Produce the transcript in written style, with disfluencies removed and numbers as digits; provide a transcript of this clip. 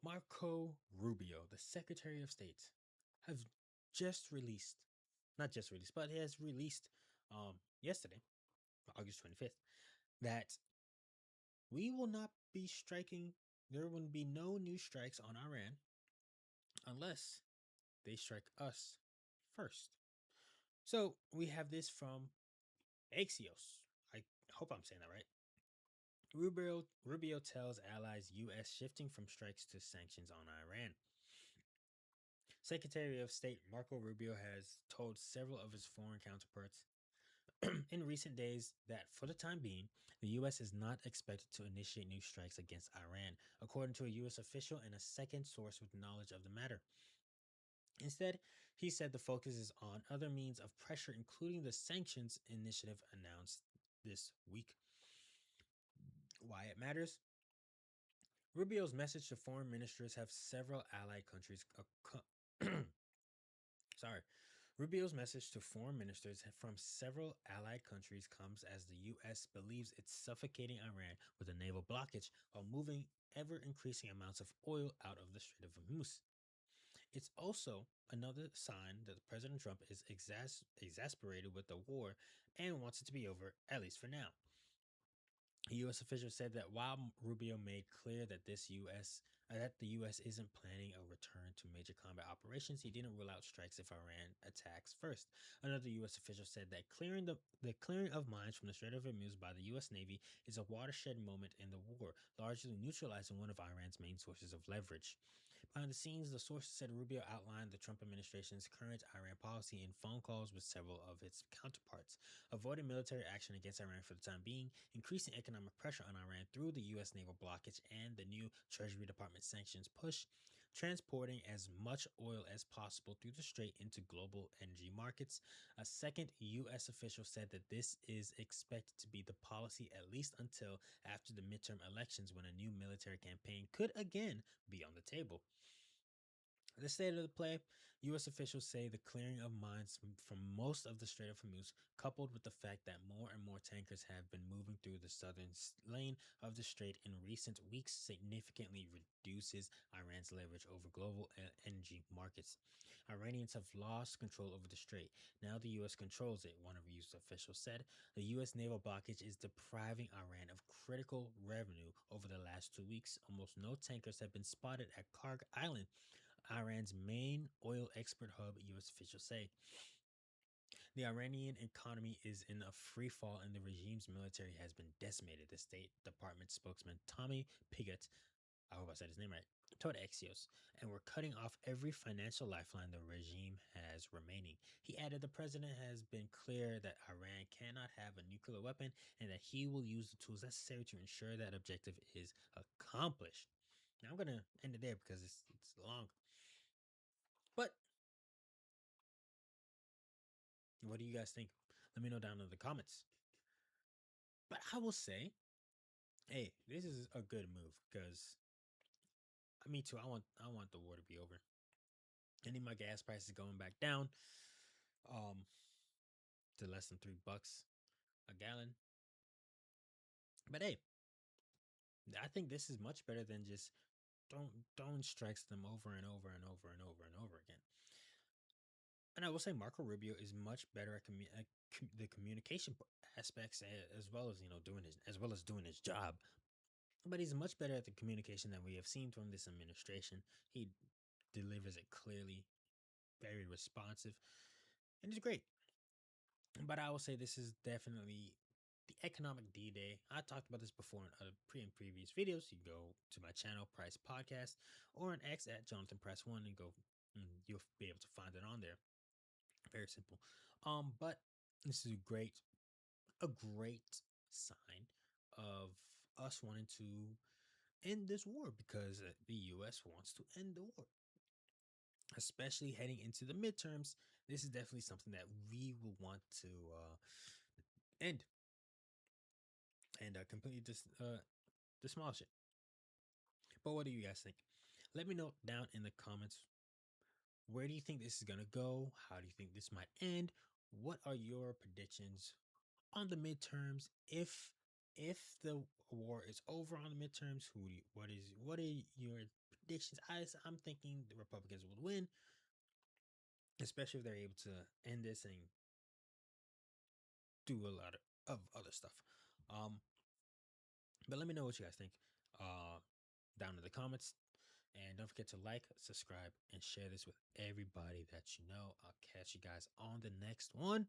Marco Rubio, the Secretary of State, have just released, not just released, but he has released yesterday, August 25th, that we will not be striking, there will be no new strikes on Iran unless they strike us first. So we have this from Axios. I hope I'm saying that right. Rubio tells allies U.S. shifting from strikes to sanctions on Iran. Secretary of State Marco Rubio has told several of his foreign counterparts in recent days that for the time being, the U.S. is not expected to initiate new strikes against Iran, according to a U.S. official and a second source with knowledge of the matter. Instead, he said the focus is on other means of pressure, including the sanctions initiative announced this week. Why it matters? Rubio's message to foreign ministers have several allied countries. Sorry. Rubio's message to foreign ministers from several allied countries comes as the U.S. believes it's suffocating Iran with a naval blockage while moving ever increasing amounts of oil out of the Strait of Hormuz. It's also another sign that President Trump is exasperated with the war and wants it to be over, at least for now. A U.S. official said that while Rubio made clear that the U.S. isn't planning a return to major combat operations, he didn't rule out strikes if Iran attacks first. Another U.S. official said that the clearing of mines from the Strait of Hormuz by the U.S. Navy is a watershed moment in the war, largely neutralizing one of Iran's main sources of leverage. Behind the scenes, the sources said Rubio outlined the Trump administration's current Iran policy in phone calls with several of its counterparts, avoiding military action against Iran for the time being, increasing economic pressure on Iran through the U.S. naval blockage and the new Treasury Department sanctions push, transporting as much oil as possible through the strait into global energy markets. A second U.S. official said that this is expected to be the policy at least until after the midterm elections, when a new military campaign could again be on the table. The state of the play, U.S. officials say the clearing of mines from most of the Strait of Hormuz, coupled with the fact that more and more tankers have been moving through the southern lane of the strait in recent weeks, significantly reduces Iran's leverage over global energy markets. Iranians have lost control over the strait. Now the U.S. controls it, one of the U.S. officials said. The U.S. naval blockage is depriving Iran of critical revenue over the last 2 weeks. Almost no tankers have been spotted at Karg Island, Iran's main oil export hub, U.S. officials say. The Iranian economy is in a free fall and the regime's military has been decimated, the State Department spokesman Tommy Pigott, I hope I said his name right, told Axios, and we're cutting off every financial lifeline the regime has remaining. He added the president has been clear that Iran cannot have a nuclear weapon and that he will use the tools necessary to ensure that objective is accomplished. Now I'm going to end it there because it's long. But what do you guys think? Let me know down in the comments. But I will say, hey, this is a good move because me too. I want the war to be over. I need my gas prices going back down, to less than $3 a gallon. But hey, I think this is much better than just throwing strikes them over and over and over and over and over again. And I will say Marco Rubio is much better at the communication aspects, as well as doing his job. But he's much better at the communication than we have seen from this administration. He delivers it clearly, very responsive, and it's great. But I will say this is definitely the economic D-Day. I talked about this before in other previous videos. You go to my channel, Pryce Podcast, or on X at Jonathan Press One, and go. You'll be able to find it on there. Very simple. But this is a great sign of us wanting to end this war because the U.S. wants to end the war, especially heading into the midterms. This is definitely something that we will want to end and completely demolish it. But what do you guys think? Let me know down in the comments. Where do you think this is gonna go? How do you think this might end? What are your predictions on the midterms if the war is over on the midterms? What are your predictions? I'm thinking the Republicans will win, especially if they're able to end this and do a lot of other stuff. But let me know what you guys think down in the comments. And don't forget to like, subscribe, and share this with everybody that you know. I'll catch you guys on the next one.